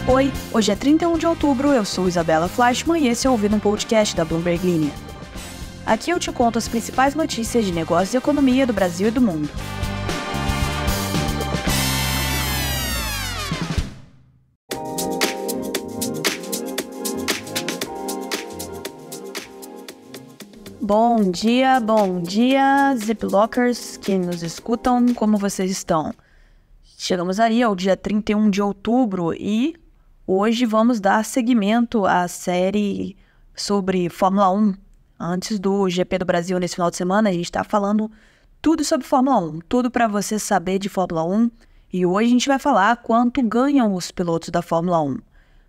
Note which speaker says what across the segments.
Speaker 1: Oi, hoje é 31 de outubro, eu sou Isabela Fleischmann e esse é o Ouvindo um Podcast da Bloomberg Linha. Aqui eu te conto as principais notícias de negócios e economia do Brasil e do mundo. Bom dia, Ziplockers que nos escutam, como vocês estão? Chegamos aí ao dia 31 de outubro e hoje vamos dar seguimento à série sobre Fórmula 1. Antes do GP do Brasil nesse final de semana, a gente está falando tudo sobre Fórmula 1, tudo para você saber de Fórmula 1. E hoje a gente vai falar quanto ganham os pilotos da Fórmula 1.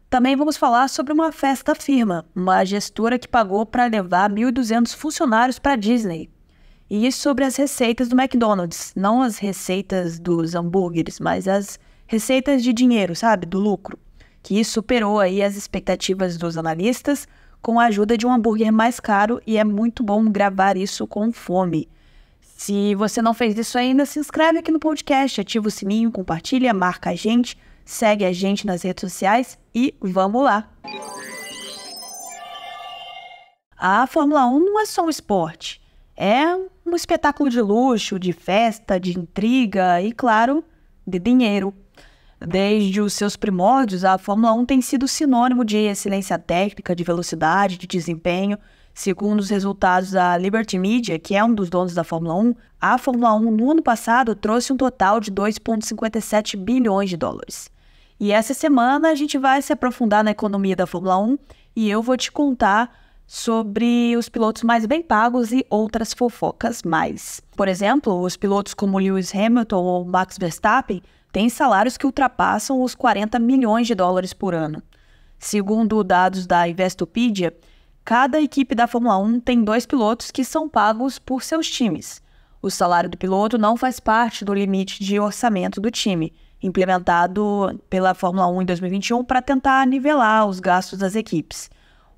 Speaker 1: Também vamos falar sobre uma festa da firma, uma gestora que pagou para levar 1.200 funcionários para a Disney. E sobre as receitas do McDonald's, não as receitas dos hambúrgueres, mas as receitas de dinheiro, sabe, do lucro, que superou aí as expectativas dos analistas com a ajuda de um hambúrguer mais caro e é muito bom gravar isso com fome. Se você não fez isso ainda, se inscreve aqui no podcast, ativa o sininho, compartilha, marca a gente, segue a gente nas redes sociais e vamos lá! A Fórmula 1 não é só um esporte. É um espetáculo de luxo, de festa, de intriga e, claro, de dinheiro. Desde os seus primórdios, a Fórmula 1 tem sido sinônimo de excelência técnica, de velocidade, de desempenho. Segundo os resultados da Liberty Media, que é um dos donos da Fórmula 1, a Fórmula 1 no ano passado trouxe um total de 2,57 bilhões de dólares. E essa semana a gente vai se aprofundar na economia da Fórmula 1 e eu vou te contar sobre os pilotos mais bem pagos e outras fofocas mais. Por exemplo, os pilotos como Lewis Hamilton ou Max Verstappen têm salários que ultrapassam os 40 milhões de dólares por ano. Segundo dados da Investopedia, cada equipe da Fórmula 1 tem 2 pilotos que são pagos por seus times. O salário do piloto não faz parte do limite de orçamento do time, implementado pela Fórmula 1 em 2021 para tentar nivelar os gastos das equipes.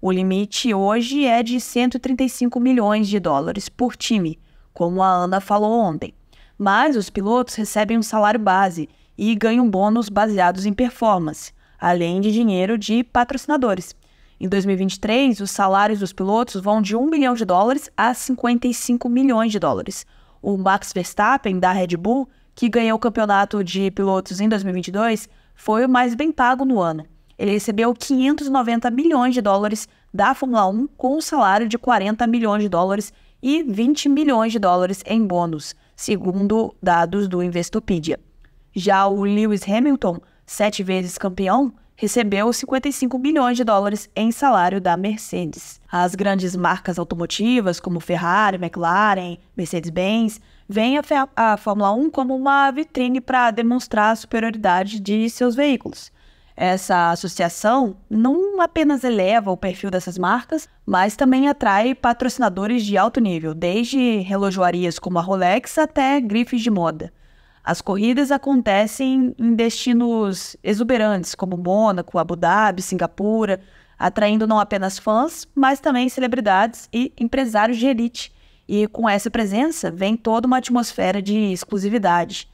Speaker 1: O limite hoje é de 135 milhões de dólares por time, como a Ana falou ontem. Mas os pilotos recebem um salário base e ganham bônus baseados em performance, além de dinheiro de patrocinadores. Em 2023, os salários dos pilotos vão de 1 milhão de dólares a 55 milhões de dólares. O Max Verstappen, da Red Bull, que ganhou o campeonato de pilotos em 2022, foi o mais bem pago no ano. Ele recebeu 590 milhões de dólares da Fórmula 1 com um salário de 40 milhões de dólares e 20 milhões de dólares em bônus, segundo dados do Investopedia. Já o Lewis Hamilton, 7 vezes campeão, recebeu 55 milhões de dólares em salário da Mercedes. As grandes marcas automotivas como Ferrari, McLaren, Mercedes-Benz, veem a Fórmula 1 como uma vitrine para demonstrar a superioridade de seus veículos. Essa associação não apenas eleva o perfil dessas marcas, mas também atrai patrocinadores de alto nível, desde relojoarias como a Rolex até grifes de moda. As corridas acontecem em destinos exuberantes, como Mônaco, Abu Dhabi, Singapura, atraindo não apenas fãs, mas também celebridades e empresários de elite. E com essa presença vem toda uma atmosfera de exclusividade.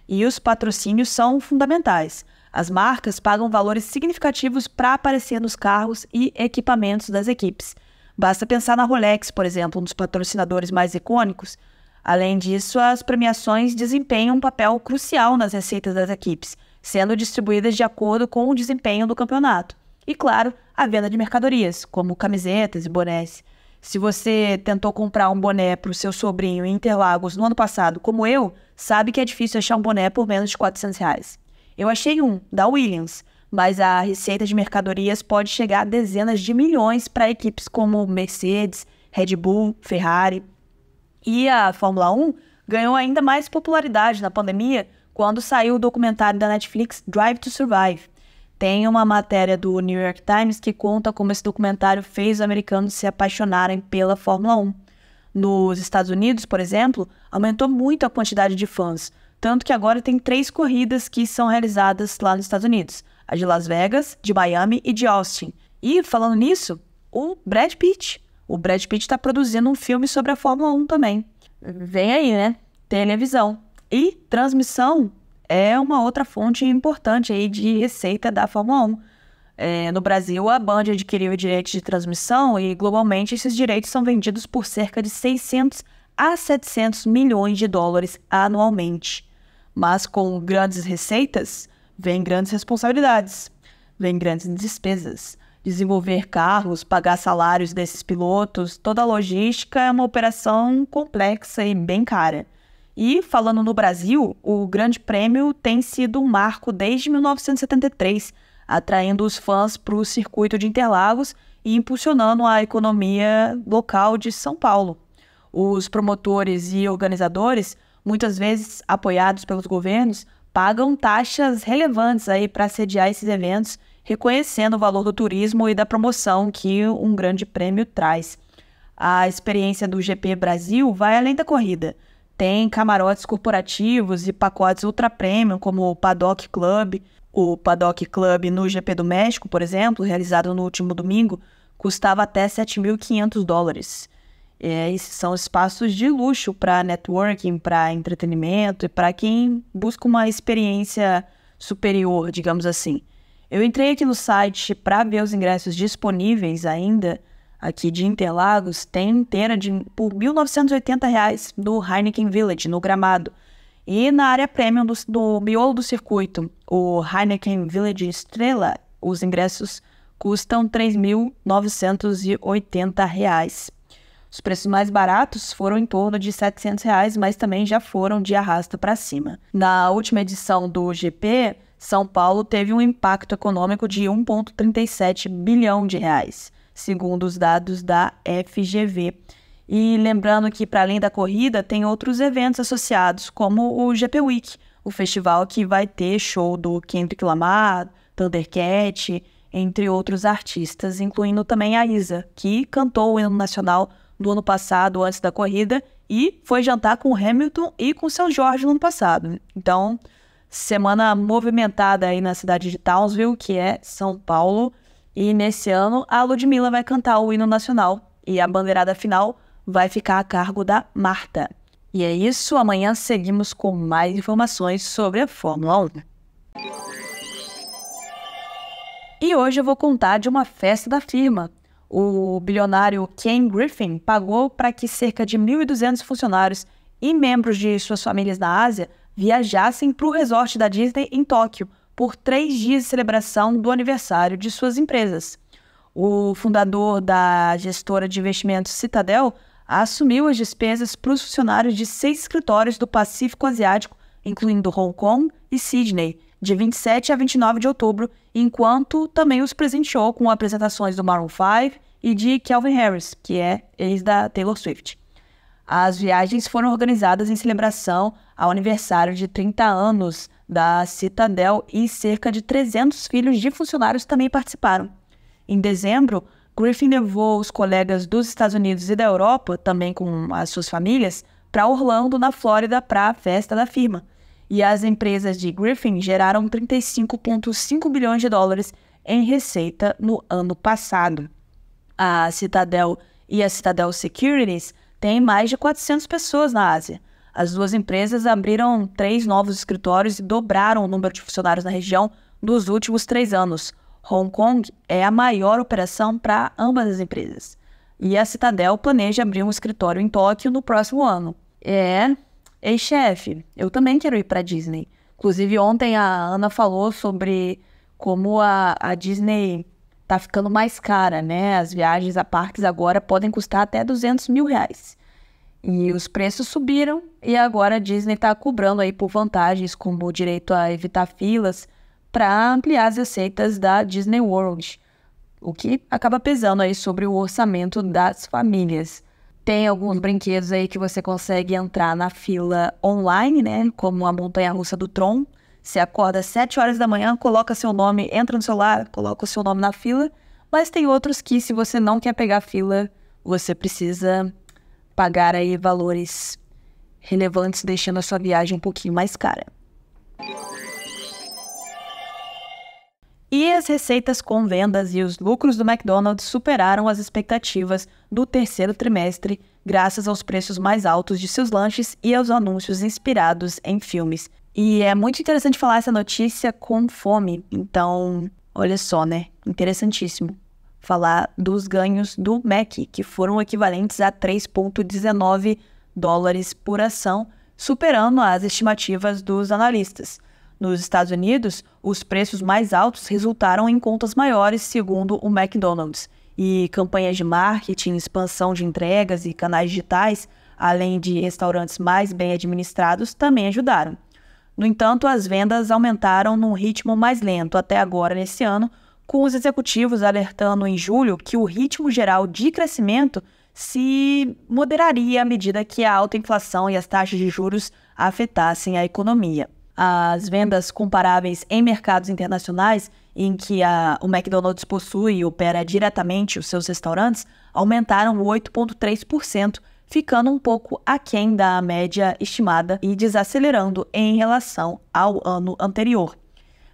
Speaker 1: E os patrocínios são fundamentais. As marcas pagam valores significativos para aparecer nos carros e equipamentos das equipes. Basta pensar na Rolex, por exemplo, um dos patrocinadores mais icônicos. Além disso, as premiações desempenham um papel crucial nas receitas das equipes, sendo distribuídas de acordo com o desempenho do campeonato. E, claro, a venda de mercadorias, como camisetas e bonés. Se você tentou comprar um boné para o seu sobrinho em Interlagos no ano passado, como eu, sabe que é difícil achar um boné por menos de R$400. Eu achei um, da Williams, mas a receita de mercadorias pode chegar a dezenas de milhões para equipes como Mercedes, Red Bull, Ferrari. E a Fórmula 1 ganhou ainda mais popularidade na pandemia quando saiu o documentário da Netflix Drive to Survive. Tem uma matéria do New York Times que conta como esse documentário fez os americanos se apaixonarem pela Fórmula 1. Nos Estados Unidos, por exemplo, aumentou muito a quantidade de fãs, tanto que agora tem 3 corridas que são realizadas lá nos Estados Unidos. A de Las Vegas, de Miami e de Austin. E, falando nisso, o Brad Pitt. O Brad Pitt está produzindo um filme sobre a Fórmula 1 também. Vem aí, né? Televisão. E transmissão é uma outra fonte importante aí de receita da Fórmula 1. No Brasil, a Band adquiriu direitos de transmissão e, globalmente, esses direitos são vendidos por cerca de 600 a 700 milhões de dólares anualmente. Mas com grandes receitas, vem grandes responsabilidades, vem grandes despesas. Desenvolver carros, pagar salários desses pilotos, toda a logística é uma operação complexa e bem cara. E, falando no Brasil, o Grande Prêmio tem sido um marco desde 1973, atraindo os fãs para o circuito de Interlagos e impulsionando a economia local de São Paulo. Os promotores e organizadores, muitas vezes apoiados pelos governos, pagam taxas relevantes aí para sediar esses eventos, reconhecendo o valor do turismo e da promoção que um grande prêmio traz. A experiência do GP Brasil vai além da corrida. Tem camarotes corporativos e pacotes ultra premium, como o Paddock Club. O Paddock Club no GP do México, por exemplo, realizado no último domingo, custava até $7.500. Esses são espaços de luxo para networking, para entretenimento e para quem busca uma experiência superior, digamos assim. Eu entrei aqui no site para ver os ingressos disponíveis ainda, aqui de Interlagos, tem inteira por R$ 1.980 no Heineken Village, no gramado. E na área premium do miolo do circuito, o Heineken Village Estrela, os ingressos custam R$ 3.980. Os preços mais baratos foram em torno de R$ 700, mas também já foram de arrasta para cima. Na última edição do GP, São Paulo teve um impacto econômico de R$ 1,37 bilhão, segundo os dados da FGV. E lembrando que, para além da corrida, tem outros eventos associados, como o GP Week, o festival que vai ter show do Kendrick Lamar, Thundercat, entre outros artistas, incluindo também a Isa, que cantou o hino nacional do ano passado, antes da corrida, e foi jantar com o Hamilton e com o Seu Jorge no ano passado. Então, semana movimentada aí na cidade de Townsville, que é São Paulo, e nesse ano a Ludmilla vai cantar o hino nacional, e a bandeirada final vai ficar a cargo da Marta. E é isso, amanhã seguimos com mais informações sobre a Fórmula 1. E hoje eu vou contar de uma festa da firma. O bilionário Ken Griffin pagou para que cerca de 1.200 funcionários e membros de suas famílias na Ásia viajassem para o resort da Disney em Tóquio por 3 dias de celebração do aniversário de suas empresas. O fundador da gestora de investimentos Citadel assumiu as despesas para os funcionários de 6 escritórios do Pacífico Asiático, incluindo Hong Kong e Sydney, de 27 a 29 de outubro, enquanto também os presenteou com apresentações do Maroon 5 e de Calvin Harris, que é ex da Taylor Swift. As viagens foram organizadas em celebração ao aniversário de 30 anos da Citadel e cerca de 300 filhos de funcionários também participaram. Em dezembro, Griffin levou os colegas dos Estados Unidos e da Europa, também com as suas famílias, para Orlando, na Flórida, para a festa da firma. E as empresas de Griffin geraram 35,5 bilhões de dólares em receita no ano passado. A Citadel e a Citadel Securities têm mais de 400 pessoas na Ásia. As duas empresas abriram 3 novos escritórios e dobraram o número de funcionários na região nos últimos 3 anos. Hong Kong é a maior operação para ambas as empresas. E a Citadel planeja abrir um escritório em Tóquio no próximo ano. Ei, chefe, eu também quero ir para a Disney. Inclusive, ontem a Ana falou sobre como a Disney tá ficando mais cara, né? As viagens a parques agora podem custar até R$200 mil. E os preços subiram e agora a Disney está cobrando aí por vantagens como o direito a evitar filas para ampliar as receitas da Disney World, o que acaba pesando aí sobre o orçamento das famílias. Tem alguns brinquedos aí que você consegue entrar na fila online, né? Como a montanha-russa do Tron. Você acorda às 7 horas da manhã, coloca seu nome, entra no celular, coloca o seu nome na fila. Mas tem outros que, se você não quer pegar fila, você precisa pagar aí valores relevantes, deixando a sua viagem um pouquinho mais cara. E as receitas com vendas e os lucros do McDonald's superaram as expectativas do terceiro trimestre, graças aos preços mais altos de seus lanches e aos anúncios inspirados em filmes E é muito interessante falar essa notícia com fome. Então, olha só, né? Interessantíssimo falar dos ganhos do MEC, que foram equivalentes a 3,19 dólares por ação, superando as estimativas dos analistas. Nos Estados Unidos, os preços mais altos resultaram em contas maiores, segundo o McDonald's. E campanhas de marketing, expansão de entregas e canais digitais, além de restaurantes mais bem administrados, também ajudaram. No entanto, as vendas aumentaram num ritmo mais lento até agora nesse ano, com os executivos alertando em julho que o ritmo geral de crescimento se moderaria à medida que a alta inflação e as taxas de juros afetassem a economia. As vendas comparáveis em mercados internacionais, em que o McDonald's possui e opera diretamente os seus restaurantes, aumentaram 8,3%, ficando um pouco aquém da média estimada e desacelerando em relação ao ano anterior.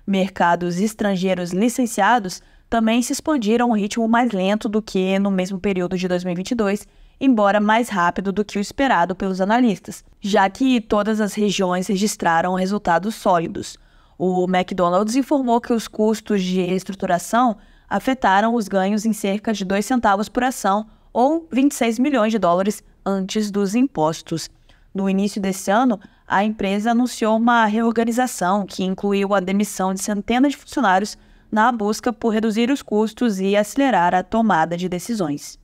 Speaker 1: Mercados estrangeiros licenciados também se expandiram a um ritmo mais lento do que no mesmo período de 2022, embora mais rápido do que o esperado pelos analistas, já que todas as regiões registraram resultados sólidos. O McDonald's informou que os custos de reestruturação afetaram os ganhos em cerca de 2 centavos por ação, ou 26 milhões de dólares antes dos impostos. No início desse ano, a empresa anunciou uma reorganização que incluiu a demissão de centenas de funcionários na busca por reduzir os custos e acelerar a tomada de decisões.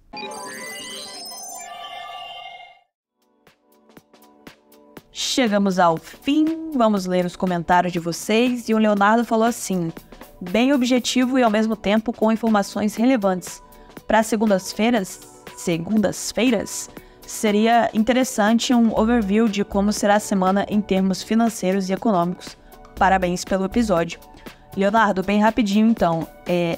Speaker 1: Chegamos ao fim, vamos ler os comentários de vocês e o Leonardo falou assim: bem objetivo e ao mesmo tempo com informações relevantes. Para segundas-feiras, seria interessante um overview de como será a semana em termos financeiros e econômicos. Parabéns pelo episódio. Leonardo, bem rapidinho então,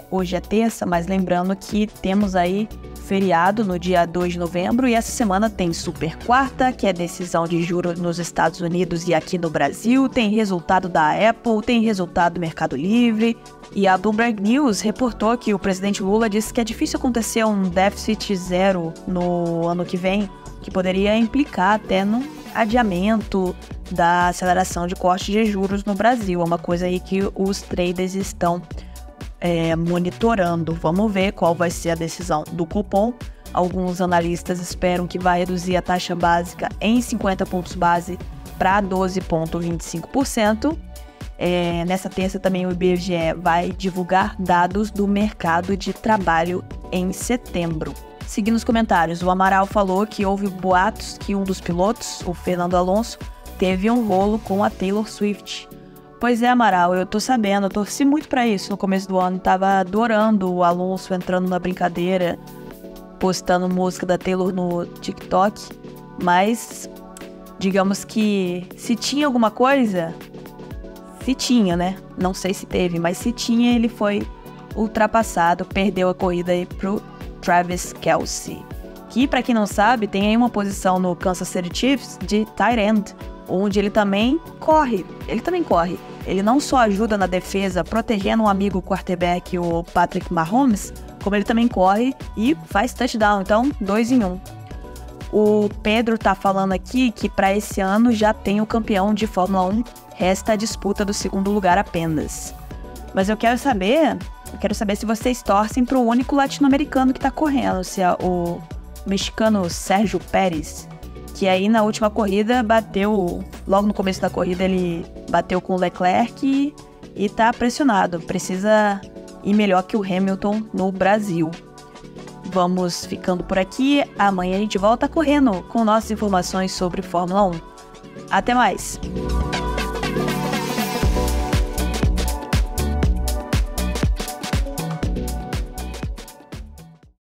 Speaker 1: hoje é terça, mas lembrando que temos aí feriado no dia 2 de novembro e essa semana tem Super Quarta, que é decisão de juros nos Estados Unidos e aqui no Brasil, tem resultado da Apple, tem resultado do Mercado Livre, e a Bloomberg News reportou que o presidente Lula disse que é difícil acontecer um déficit zero no ano que vem, que poderia implicar até no adiamento da aceleração de corte de juros no Brasil. É uma coisa aí que os traders estão monitorando. Vamos ver qual vai ser a decisão do Copom. Alguns analistas esperam que vai reduzir a taxa básica em 50 pontos base para 12,25%. Nessa terça também o IBGE vai divulgar dados do mercado de trabalho em setembro. Seguindo os comentários, o Amaral falou que houve boatos que um dos pilotos, o Fernando Alonso, teve um rolo com a Taylor Swift. Pois é, Amaral, eu tô sabendo, eu torci muito pra isso no começo do ano, tava adorando o Alonso entrando na brincadeira, postando música da Taylor no TikTok, mas digamos que se tinha alguma coisa, se tinha, né? Não sei se teve, mas se tinha, ele foi ultrapassado, perdeu a corrida aí pro Travis Kelce, que, para quem não sabe, tem aí uma posição no Kansas City Chiefs de tight end, onde ele também corre. Ele não só ajuda na defesa, protegendo um amigo quarterback, o Patrick Mahomes, como ele também corre e faz touchdown, então 2 em 1. O Pedro tá falando aqui que para esse ano já tem o campeão de Fórmula 1, resta a disputa do segundo lugar apenas. Mas eu quero saber se vocês torcem pro único latino-americano que tá correndo, se é o mexicano Sérgio Pérez, que aí na última corrida bateu, logo no começo da corrida ele bateu com o Leclerc e tá pressionado, precisa ir melhor que o Hamilton no Brasil. Vamos ficando por aqui, amanhã a gente volta correndo com nossas informações sobre Fórmula 1. Até mais!